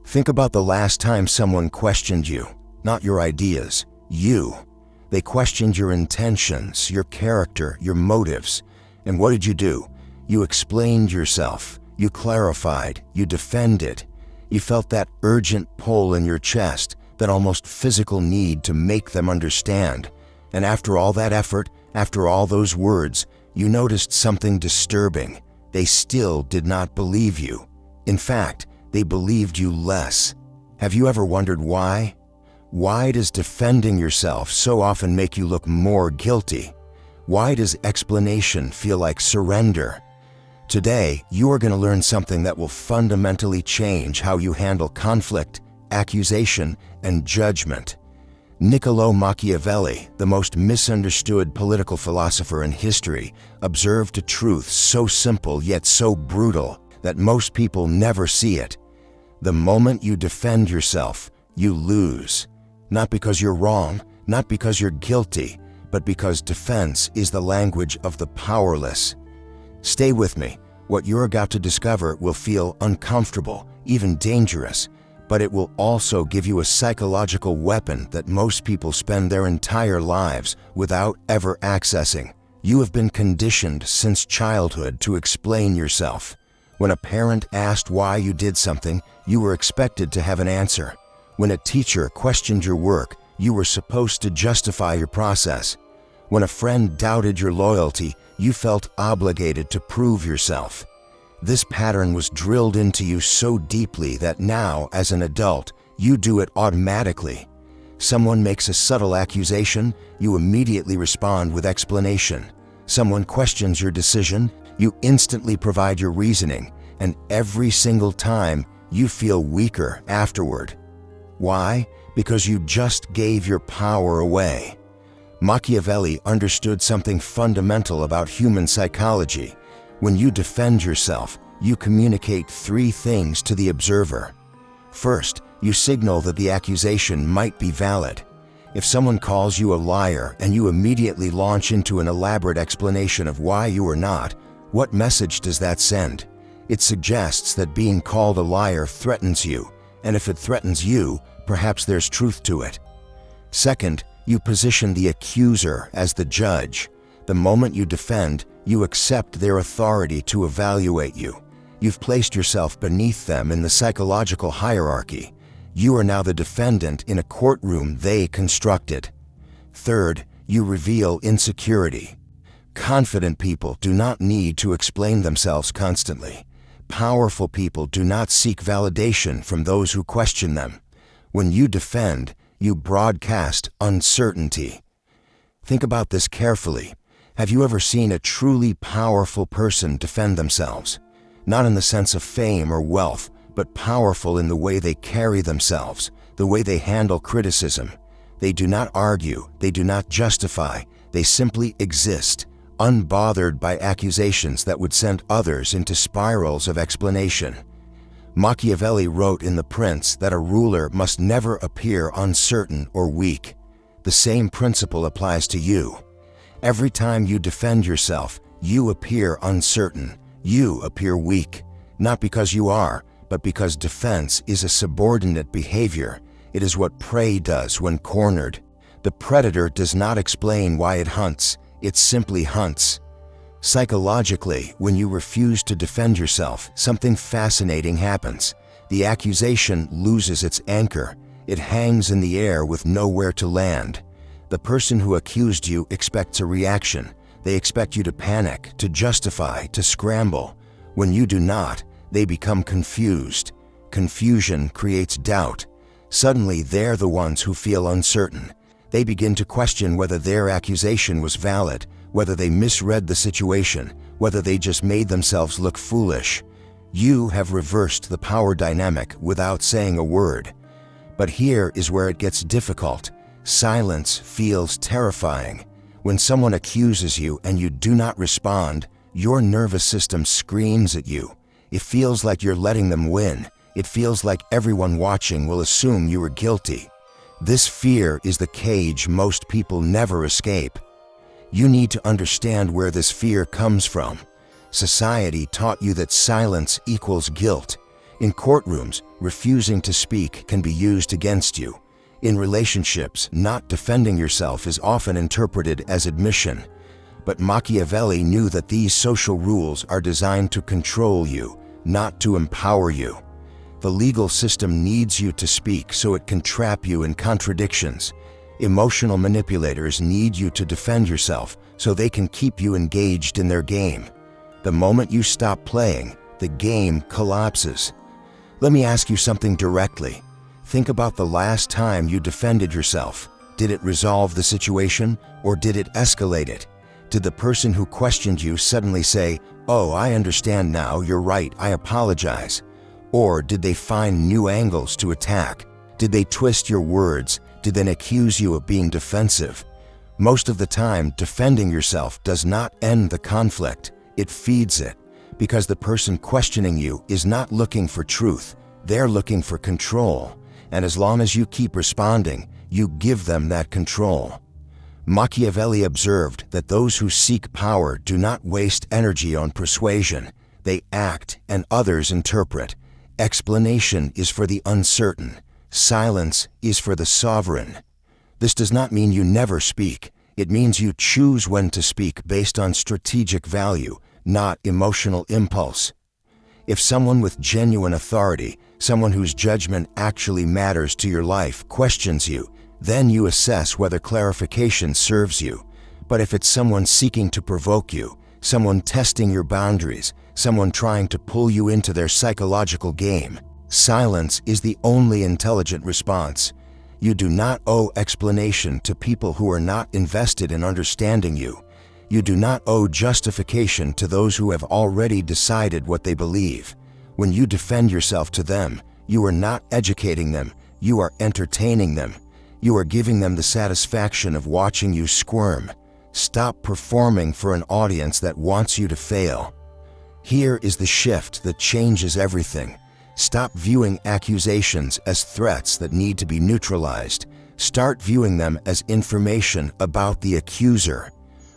Think about the last time someone questioned you, not your ideas, you. They questioned your intentions, your character, your motives. And what did you do? You explained yourself, you clarified, you defended. You felt that urgent pull in your chest, that almost physical need to make them understand. And after all that effort, after all those words, you noticed something disturbing. They still did not believe you. In fact, they believed you less. Have you ever wondered why? Why does defending yourself so often make you look more guilty? Why does explanation feel like surrender? Today, you are going to learn something that will fundamentally change how you handle conflict, accusation, and judgment. Niccolò Machiavelli, the most misunderstood political philosopher in history, observed a truth so simple yet so brutal that most people never see it. The moment you defend yourself, you lose. Not because you're wrong, not because you're guilty, but because defense is the language of the powerless. Stay with me. What you're about to discover will feel uncomfortable, even dangerous, but it will also give you a psychological weapon that most people spend their entire lives without ever accessing. You have been conditioned since childhood to explain yourself. When a parent asked why you did something, you were expected to have an answer. When a teacher questioned your work, you were supposed to justify your process. When a friend doubted your loyalty, you felt obligated to prove yourself. This pattern was drilled into you so deeply that now, as an adult, you do it automatically. Someone makes a subtle accusation, you immediately respond with explanation. Someone questions your decision, you instantly provide your reasoning, and every single time, you feel weaker afterward. Why? Because you just gave your power away. Machiavelli understood something fundamental about human psychology. When you defend yourself, you communicate three things to the observer. First, you signal that the accusation might be valid. If someone calls you a liar and you immediately launch into an elaborate explanation of why you are not, what message does that send? It suggests that being called a liar threatens you, and if it threatens you, perhaps there's truth to it. Second, you position the accuser as the judge. The moment you defend, you accept their authority to evaluate you. You've placed yourself beneath them in the psychological hierarchy. You are now the defendant in a courtroom they constructed. Third, you reveal insecurity. Confident people do not need to explain themselves constantly. Powerful people do not seek validation from those who question them. When you defend, you broadcast uncertainty. Think about this carefully. Have you ever seen a truly powerful person defend themselves? Not in the sense of fame or wealth, but powerful in the way they carry themselves, the way they handle criticism. They do not argue, they do not justify, they simply exist, unbothered by accusations that would send others into spirals of explanation. Machiavelli wrote in The Prince that a ruler must never appear uncertain or weak. The same principle applies to you. Every time you defend yourself, you appear uncertain, you appear weak, not because you are, but because defense is a subordinate behavior. It is what prey does when cornered. The predator does not explain why it hunts, it simply hunts. Psychologically, when you refuse to defend yourself, something fascinating happens. The accusation loses its anchor. It hangs in the air with nowhere to land. The person who accused you expects a reaction. They expect you to panic, to justify, to scramble. When you do not, they become confused. Confusion creates doubt. Suddenly, they're the ones who feel uncertain. They begin to question whether their accusation was valid, whether they misread the situation, whether they just made themselves look foolish. You have reversed the power dynamic without saying a word. But here is where it gets difficult. Silence feels terrifying. When someone accuses you and you do not respond, your nervous system screams at you. It feels like you're letting them win. It feels like everyone watching will assume you are guilty. This fear is the cage most people never escape. You need to understand where this fear comes from. Society taught you that silence equals guilt. In courtrooms, refusing to speak can be used against you. In relationships, not defending yourself is often interpreted as admission. But Machiavelli knew that these social rules are designed to control you, not to empower you. The legal system needs you to speak so it can trap you in contradictions. Emotional manipulators need you to defend yourself so they can keep you engaged in their game. The moment you stop playing, the game collapses. Let me ask you something directly. Think about the last time you defended yourself. Did it resolve the situation, or did it escalate it? Did the person who questioned you suddenly say, "Oh, I understand now, you're right, I apologize"? Or did they find new angles to attack? Did they twist your words? Did they accuse you of being defensive? Most of the time, defending yourself does not end the conflict, it feeds it. Because the person questioning you is not looking for truth, they're looking for control. And as long as you keep responding, you give them that control. Machiavelli observed that those who seek power do not waste energy on persuasion. They act and others interpret. Explanation is for the uncertain. Silence is for the sovereign. This does not mean you never speak. It means you choose when to speak based on strategic value, not emotional impulse. If someone with genuine authority, someone whose judgment actually matters to your life, questions you, then you assess whether clarification serves you. But if it's someone seeking to provoke you, someone testing your boundaries, someone trying to pull you into their psychological game, silence is the only intelligent response. You do not owe explanation to people who are not invested in understanding you. You do not owe justification to those who have already decided what they believe. When you defend yourself to them, you are not educating them, you are entertaining them. You are giving them the satisfaction of watching you squirm. Stop performing for an audience that wants you to fail. Here is the shift that changes everything. Stop viewing accusations as threats that need to be neutralized. Start viewing them as information about the accuser.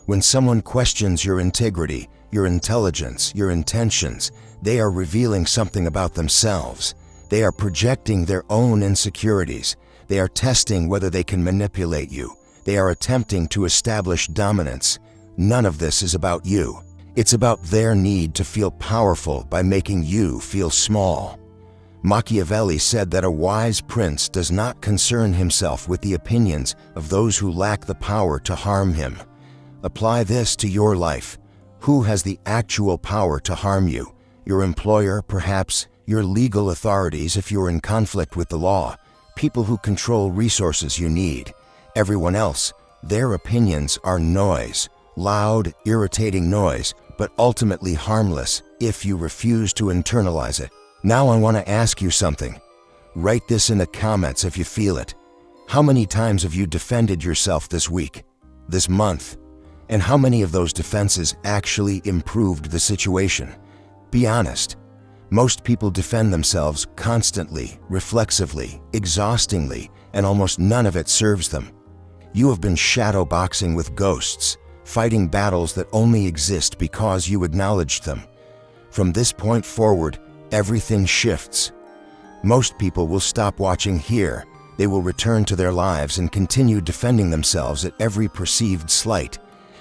When someone questions your integrity, your intelligence, your intentions, they are revealing something about themselves. They are projecting their own insecurities. They are testing whether they can manipulate you. They are attempting to establish dominance. None of this is about you. It's about their need to feel powerful by making you feel small. Machiavelli said that a wise prince does not concern himself with the opinions of those who lack the power to harm him. Apply this to your life. Who has the actual power to harm you? Your employer, perhaps, your legal authorities if you're in conflict with the law, people who control resources you need. Everyone else, their opinions are noise, loud, irritating noise, but ultimately harmless if you refuse to internalize it. Now I want to ask you something. Write this in the comments if you feel it. How many times have you defended yourself this week, this month? And how many of those defenses actually improved the situation? Be honest. Most people defend themselves constantly, reflexively, exhaustingly, and almost none of it serves them. You have been shadowboxing with ghosts, fighting battles that only exist because you acknowledged them. From this point forward, everything shifts. Most people will stop watching here. They will return to their lives and continue defending themselves at every perceived slight.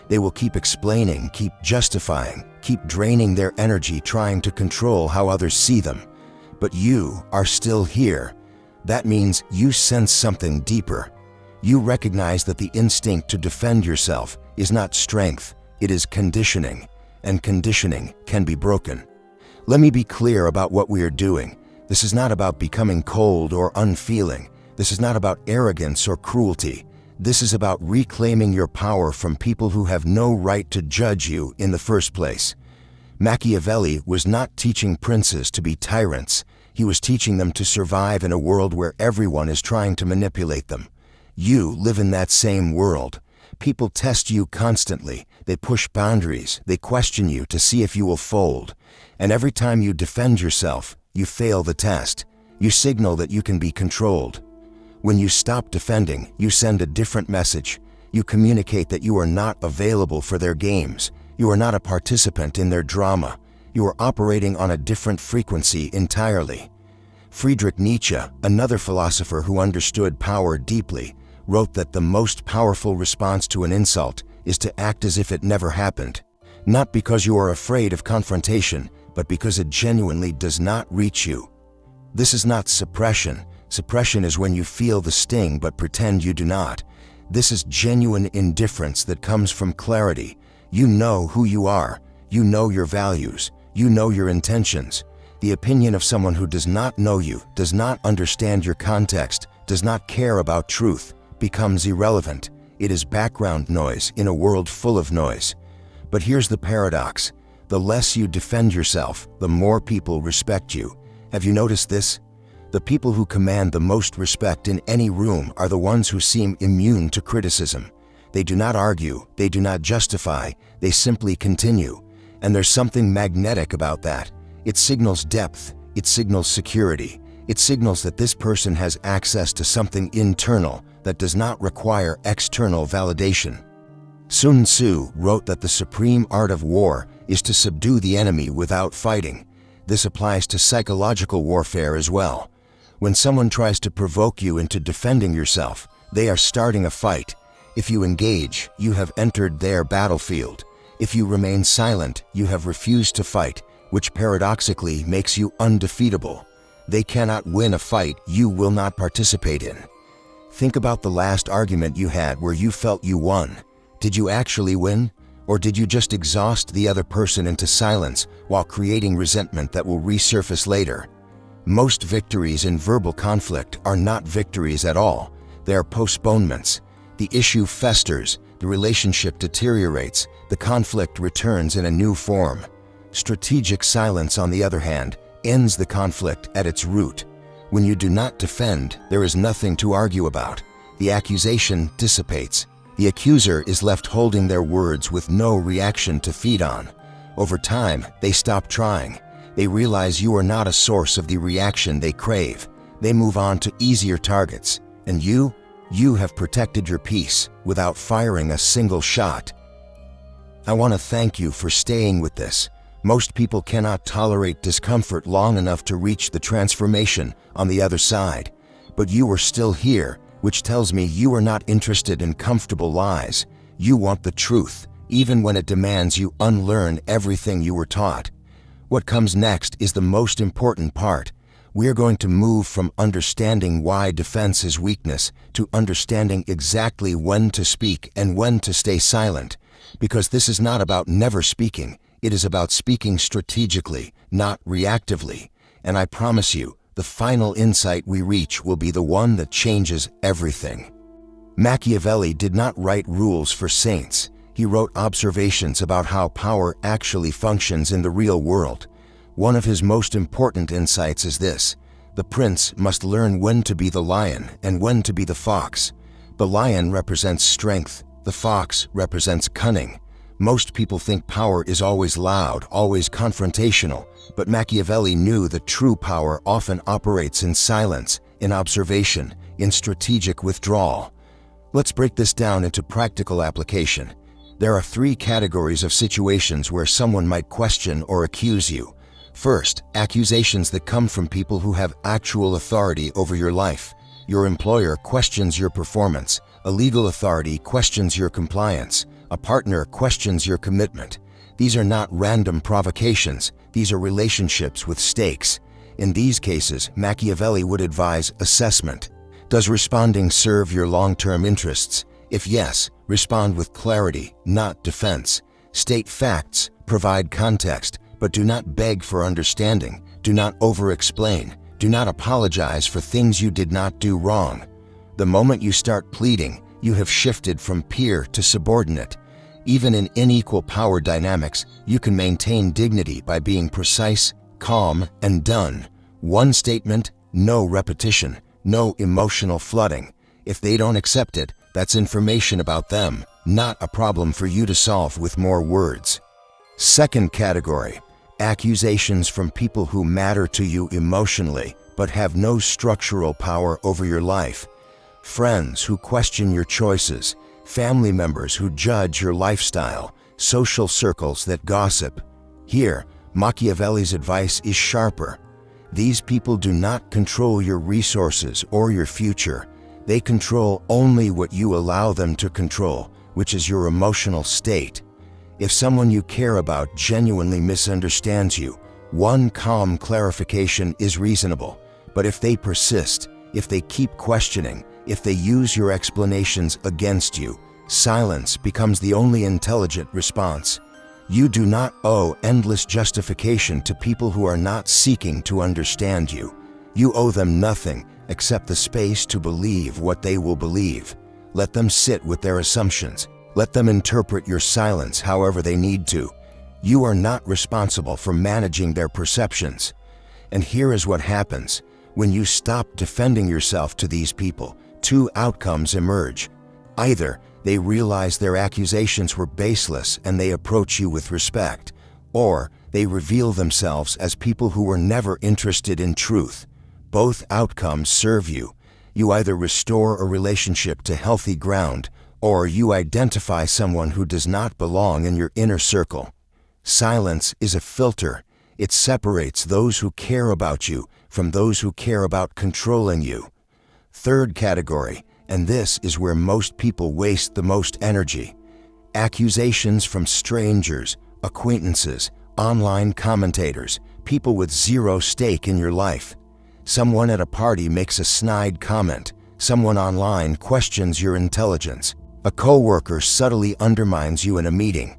They will keep explaining, keep justifying, keep draining their energy trying to control how others see them. But you are still here. That means you sense something deeper. You recognize that the instinct to defend yourself is not strength, it is conditioning, and conditioning can be broken. Let me be clear about what we are doing. This is not about becoming cold or unfeeling. This is not about arrogance or cruelty. This is about reclaiming your power from people who have no right to judge you in the first place. Machiavelli was not teaching princes to be tyrants. He was teaching them to survive in a world where everyone is trying to manipulate them. You live in that same world. People test you constantly. They push boundaries. They question you to see if you will fold. And every time you defend yourself, you fail the test. You signal that you can be controlled. When you stop defending, you send a different message. You communicate that you are not available for their games. You are not a participant in their drama. You are operating on a different frequency entirely. Friedrich Nietzsche, another philosopher who understood power deeply, wrote that the most powerful response to an insult is to act as if it never happened. Not because you are afraid of confrontation, but because it genuinely does not reach you. This is not suppression. Suppression is when you feel the sting but pretend you do not. This is genuine indifference that comes from clarity. You know who you are. You know your values. You know your intentions. The opinion of someone who does not know you, does not understand your context, does not care about truth, becomes irrelevant. It is background noise in a world full of noise. But here's the paradox. The less you defend yourself, the more people respect you. Have you noticed this? The people who command the most respect in any room are the ones who seem immune to criticism. They do not argue, they do not justify, they simply continue. And there's something magnetic about that. It signals depth, it signals security, it signals that this person has access to something internal that does not require external validation. Sun Tzu wrote that the supreme art of war is to subdue the enemy without fighting. This applies to psychological warfare as well. When someone tries to provoke you into defending yourself, they are starting a fight. If you engage, you have entered their battlefield. If you remain silent, you have refused to fight, which paradoxically makes you undefeatable. They cannot win a fight you will not participate in. Think about the last argument you had where you felt you won. Did you actually win? Or did you just exhaust the other person into silence while creating resentment that will resurface later? Most victories in verbal conflict are not victories at all. They are postponements. The issue festers, the relationship deteriorates, the conflict returns in a new form. Strategic silence, on the other hand, ends the conflict at its root. When you do not defend, there is nothing to argue about. The accusation dissipates. The accuser is left holding their words with no reaction to feed on. Over time, they stop trying. They realize you are not a source of the reaction they crave. They move on to easier targets. And you have protected your peace without firing a single shot. I want to thank you for staying with this. Most people cannot tolerate discomfort long enough to reach the transformation on the other side. But you are still here, which tells me you are not interested in comfortable lies. You want the truth, even when it demands you unlearn everything you were taught. What comes next is the most important part. We are going to move from understanding why defense is weakness to understanding exactly when to speak and when to stay silent. Because this is not about never speaking. It is about speaking strategically, not reactively. And I promise you, the final insight we reach will be the one that changes everything. Machiavelli did not write rules for saints. He wrote observations about how power actually functions in the real world. One of his most important insights is this: the prince must learn when to be the lion and when to be the fox. The lion represents strength, the fox represents cunning. Most people think power is always loud, always confrontational, but Machiavelli knew that true power often operates in silence, in observation, in strategic withdrawal. Let's break this down into practical application. There are 3 categories of situations where someone might question or accuse you. First, accusations that come from people who have actual authority over your life. Your employer questions your performance. A legal authority questions your compliance. A partner questions your commitment. These are not random provocations. These are relationships with stakes. In these cases, Machiavelli would advise assessment. Does responding serve your long-term interests? If yes, respond with clarity, not defense. State facts, provide context, but do not beg for understanding. Do not over-explain. Do not apologize for things you did not do wrong. The moment you start pleading, you have shifted from peer to subordinate. Even in unequal power dynamics, you can maintain dignity by being precise, calm, and done. One statement, no repetition, no emotional flooding. If they don't accept it, that's information about them, not a problem for you to solve with more words. Second category, accusations from people who matter to you emotionally, but have no structural power over your life. Friends who question your choices, family members who judge your lifestyle, social circles that gossip. Here, Machiavelli's advice is sharper. These people do not control your resources or your future. They control only what you allow them to control, which is your emotional state. If someone you care about genuinely misunderstands you, one calm clarification is reasonable. But if they persist, if they keep questioning, if they use your explanations against you, silence becomes the only intelligent response. You do not owe endless justification to people who are not seeking to understand you. You owe them nothing except the space to believe what they will believe. Let them sit with their assumptions. Let them interpret your silence however they need to. You are not responsible for managing their perceptions. And here is what happens. When you stop defending yourself to these people, two outcomes emerge. Either they realize their accusations were baseless and they approach you with respect, or they reveal themselves as people who were never interested in truth. Both outcomes serve you. You either restore a relationship to healthy ground, or you identify someone who does not belong in your inner circle. Silence is a filter. It separates those who care about you from those who care about controlling you. Third category, and this is where most people waste the most energy. Accusations from strangers, acquaintances, online commentators, people with zero stake in your life. Someone at a party makes a snide comment. Someone online questions your intelligence. A coworker subtly undermines you in a meeting.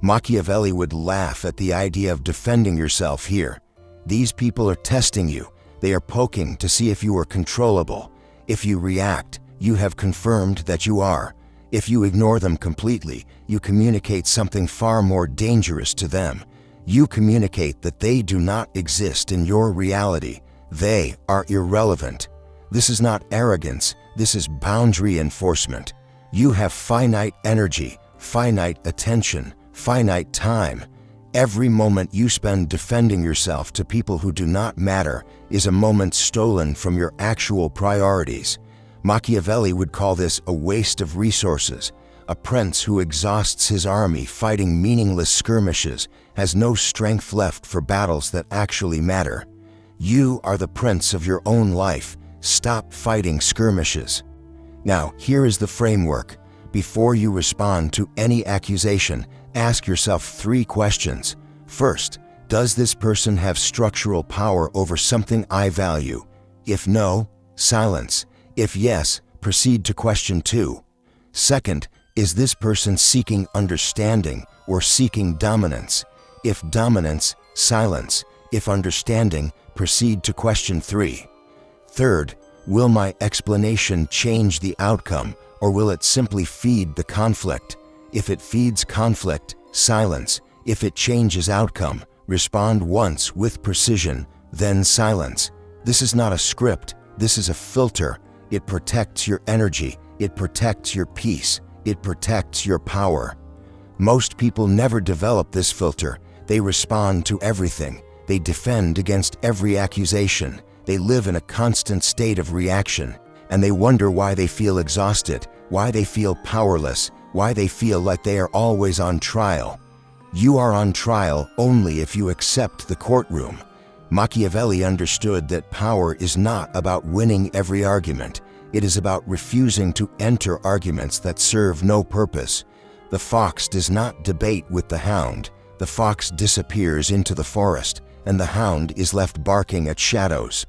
Machiavelli would laugh at the idea of defending yourself here. These people are testing you. They are poking to see if you are controllable. If you react, you have confirmed that you are. If you ignore them completely, you communicate something far more dangerous to them. You communicate that they do not exist in your reality. They are irrelevant. This is not arrogance. This is boundary enforcement. You have finite energy, finite attention, finite time. Every moment you spend defending yourself to people who do not matter is a moment stolen from your actual priorities. Machiavelli would call this a waste of resources. A prince who exhausts his army fighting meaningless skirmishes has no strength left for battles that actually matter. You are the prince of your own life. Stop fighting skirmishes. Now, here is the framework. Before you respond to any accusation, ask yourself 3 questions. First, does this person have structural power over something I value? If no, silence. If yes, proceed to question 2. Second, is this person seeking understanding or seeking dominance? If dominance, silence. If understanding, proceed to question 3. Third, will my explanation change the outcome, or will it simply feed the conflict? If it feeds conflict, silence. If it changes outcome, respond once with precision, then silence. This is not a script. This is a filter. It protects your energy. It protects your peace. It protects your power. Most people never develop this filter. They respond to everything. They defend against every accusation. They live in a constant state of reaction, and they wonder why they feel exhausted, why they feel powerless, why they feel like they are always on trial. You are on trial only if you accept the courtroom. Machiavelli understood that power is not about winning every argument. It is about refusing to enter arguments that serve no purpose. The fox does not debate with the hound. The fox disappears into the forest, and the hound is left barking at shadows.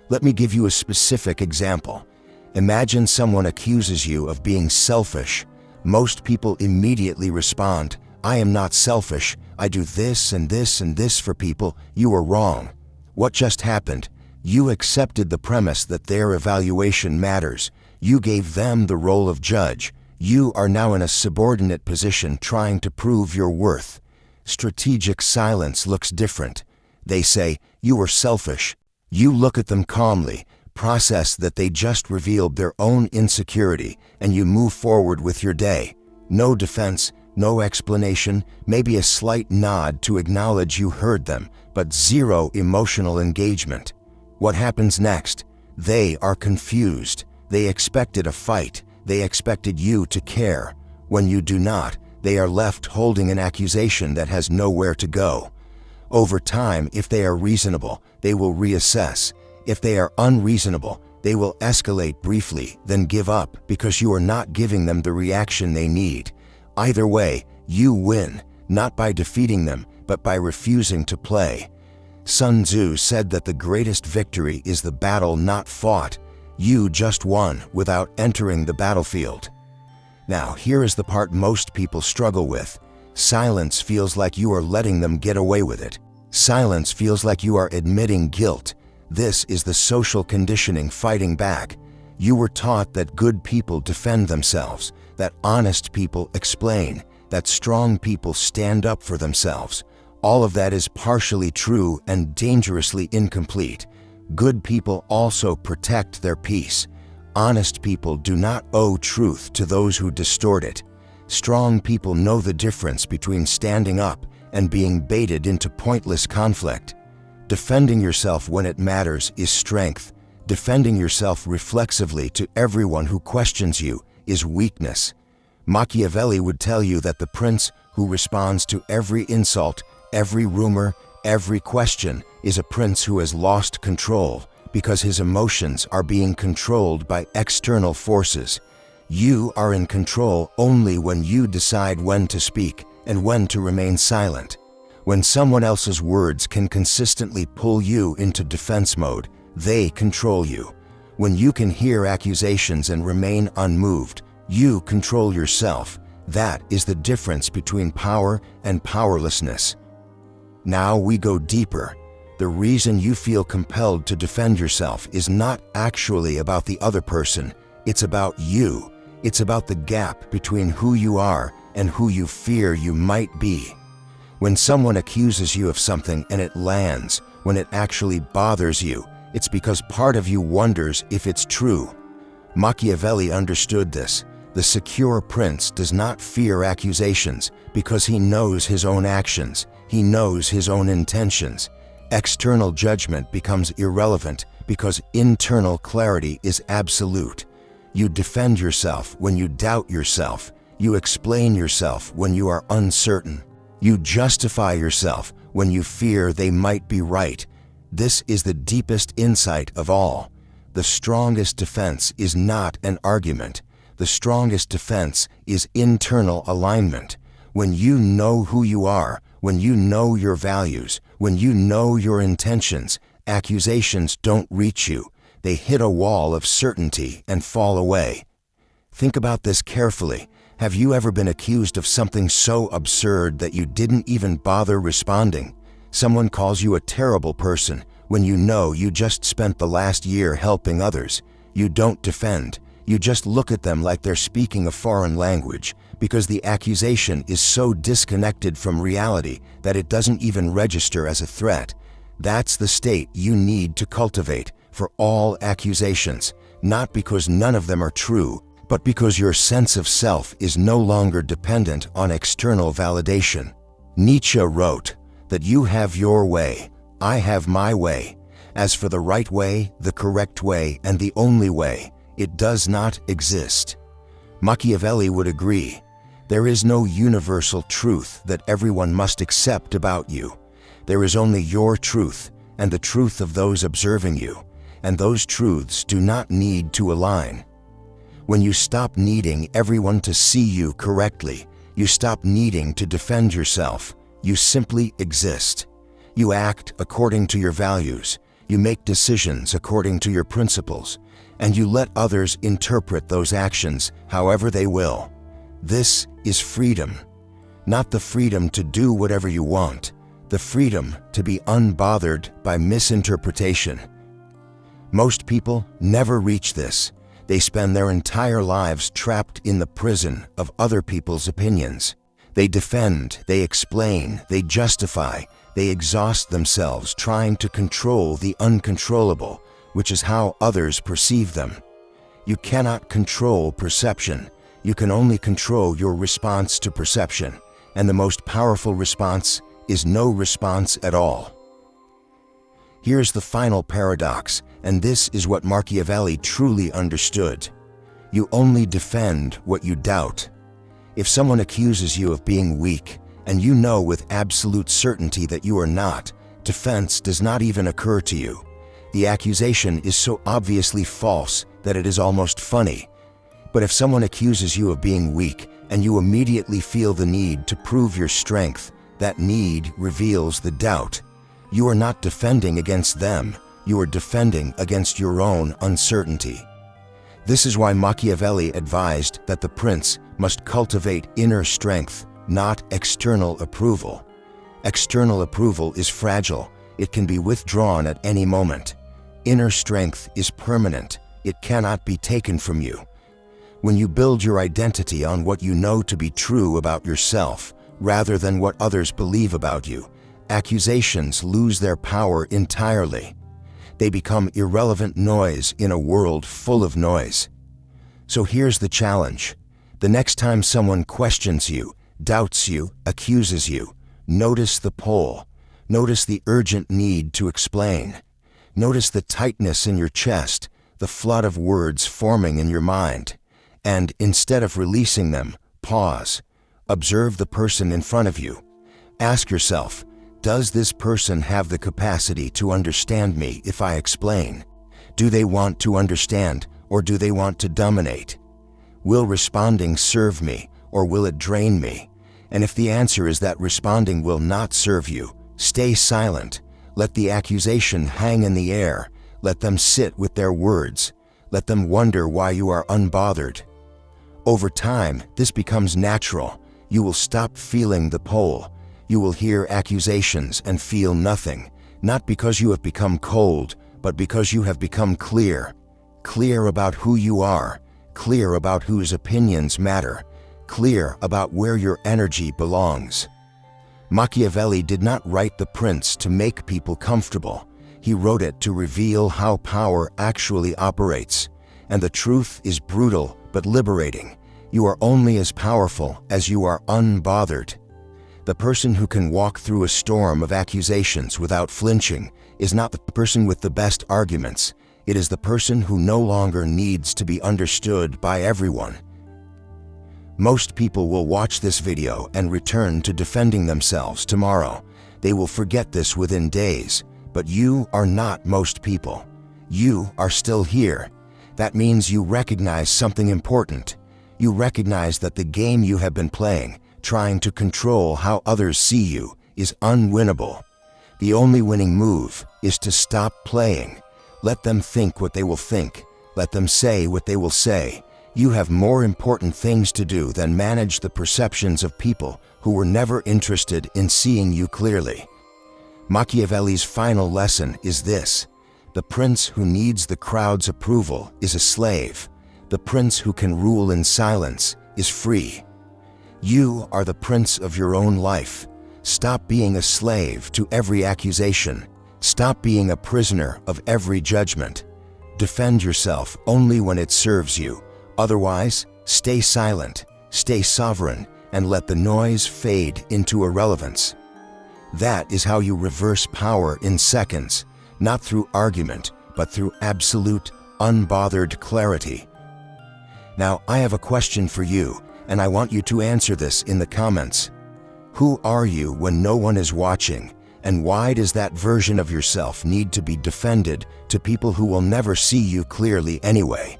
Let me give you a specific example. Imagine someone accuses you of being selfish. Most people immediately respond, I am not selfish. I do this and this and this for people. You are wrong. What just happened? You accepted the premise that their evaluation matters. You gave them the role of judge. You are now in a subordinate position trying to prove your worth. Strategic silence looks different. They say, you are selfish. You look at them calmly, process that they just revealed their own insecurity, and you move forward with your day. No defense, no explanation, maybe a slight nod to acknowledge you heard them, but zero emotional engagement. What happens next? They are confused. They expected a fight. They expected you to care. When you do not, they are left holding an accusation that has nowhere to go. Over time, if they are reasonable, they will reassess. If they are unreasonable, they will escalate briefly, then give up because you are not giving them the reaction they need. Either way, you win, not by defeating them, but by refusing to play. Sun Tzu said that the greatest victory is the battle not fought. You just won without entering the battlefield. Now, here is the part most people struggle with. Silence feels like you are letting them get away with it. Silence feels like you are admitting guilt. This is the social conditioning fighting back. You were taught that good people defend themselves, that honest people explain, that strong people stand up for themselves. All of that is partially true and dangerously incomplete. Good people also protect their peace. Honest people do not owe truth to those who distort it. Strong people know the difference between standing up and being baited into pointless conflict. Defending yourself when it matters is strength. Defending yourself reflexively to everyone who questions you is weakness. Machiavelli would tell you that the prince who responds to every insult, every rumor, every question is a prince who has lost control because his emotions are being controlled by external forces. You are in control only when you decide when to speak and when to remain silent. When someone else's words can consistently pull you into defense mode, they control you. When you can hear accusations and remain unmoved, you control yourself. That is the difference between power and powerlessness. Now we go deeper. The reason you feel compelled to defend yourself is not actually about the other person. It's about you. It's about the gap between who you are and who you fear you might be. When someone accuses you of something and it lands, when it actually bothers you, it's because part of you wonders if it's true. Machiavelli understood this. The secure prince does not fear accusations because he knows his own actions. He knows his own intentions. External judgment becomes irrelevant because internal clarity is absolute. You defend yourself when you doubt yourself. You explain yourself when you are uncertain. You justify yourself when you fear they might be right. This is the deepest insight of all. The strongest defense is not an argument. The strongest defense is internal alignment. When you know who you are, when you know your values, when you know your intentions, accusations don't reach you. They hit a wall of certainty and fall away. Think about this carefully. Have you ever been accused of something so absurd that you didn't even bother responding? Someone calls you a terrible person when you know you just spent the last year helping others. You don't defend. You just look at them like they're speaking a foreign language because the accusation is so disconnected from reality that it doesn't even register as a threat. That's the state you need to cultivate for all accusations, not because none of them are true, but because your sense of self is no longer dependent on external validation. Nietzsche wrote that you have your way, I have my way. As for the right way, the correct way, and the only way, it does not exist. Machiavelli would agree. There is no universal truth that everyone must accept about you. There is only your truth and the truth of those observing you, and those truths do not need to align. When you stop needing everyone to see you correctly, you stop needing to defend yourself. You simply exist. You act according to your values. You make decisions according to your principles, and you let others interpret those actions however they will. This is freedom. Not the freedom to do whatever you want, the freedom to be unbothered by misinterpretation. Most people never reach this. They spend their entire lives trapped in the prison of other people's opinions. They defend, they explain, they justify, they exhaust themselves trying to control the uncontrollable, which is how others perceive them. You cannot control perception. You can only control your response to perception, and the most powerful response is no response at all. Here's the final paradox, and this is what Machiavelli truly understood. You only defend what you doubt. If someone accuses you of being weak, and you know with absolute certainty that you are not. Defense does not even occur to you. The accusation is so obviously false that it is almost funny. But if someone accuses you of being weak and you immediately feel the need to prove your strength, that need reveals the doubt. You are not defending against them, you are defending against your own uncertainty. This is why Machiavelli advised that the prince must cultivate inner strength, not external approval. External approval is fragile, it can be withdrawn at any moment. Inner strength is permanent, it cannot be taken from you. When you build your identity on what you know to be true about yourself, rather than what others believe about you, accusations lose their power entirely. They become irrelevant noise in a world full of noise. So here's the challenge. The next time someone questions you, doubts you, accuses you, notice the pull. Notice the urgent need to explain. Notice the tightness in your chest, the flood of words forming in your mind. And instead of releasing them, pause. Observe the person in front of you. Ask yourself, does this person have the capacity to understand me if I explain? Do they want to understand, or do they want to dominate? Will responding serve me, or will it drain me? And if the answer is that responding will not serve you, stay silent. Let the accusation hang in the air. Let them sit with their words. Let them wonder why you are unbothered. Over time, this becomes natural. You will stop feeling the pull. You will hear accusations and feel nothing, not because you have become cold, but because you have become clear. Clear about who you are, clear about whose opinions matter, clear about where your energy belongs. Machiavelli did not write The Prince to make people comfortable. He wrote it to reveal how power actually operates. And the truth is brutal but liberating. You are only as powerful as you are unbothered. The person who can walk through a storm of accusations without flinching is not the person with the best arguments. It is the person who no longer needs to be understood by everyone. Most people will watch this video and return to defending themselves tomorrow. They will forget this within days. But you are not most people. You are still here. That means you recognize something important. You recognize that the game you have been playing, trying to control how others see you, is unwinnable. The only winning move is to stop playing. Let them think what they will think. Let them say what they will say. You have more important things to do than manage the perceptions of people who were never interested in seeing you clearly. Machiavelli's final lesson is this: the prince who needs the crowd's approval is a slave. The prince who can rule in silence is free. You are the prince of your own life. Stop being a slave to every accusation. Stop being a prisoner of every judgment. Defend yourself only when it serves you. Otherwise, stay silent, stay sovereign, and let the noise fade into irrelevance. That is how you reverse power in seconds, not through argument, but through absolute, unbothered clarity. Now, I have a question for you, and I want you to answer this in the comments. Who are you when no one is watching, and why does that version of yourself need to be defended to people who will never see you clearly anyway?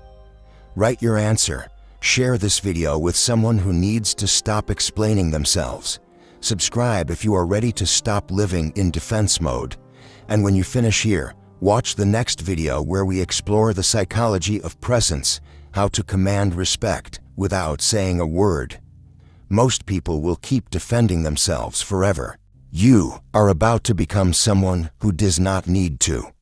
Write your answer. Share this video with someone who needs to stop explaining themselves. Subscribe if you are ready to stop living in defense mode. And when you finish here, watch the next video where we explore the psychology of presence, how to command respect without saying a word. Most people will keep defending themselves forever. You are about to become someone who does not need to.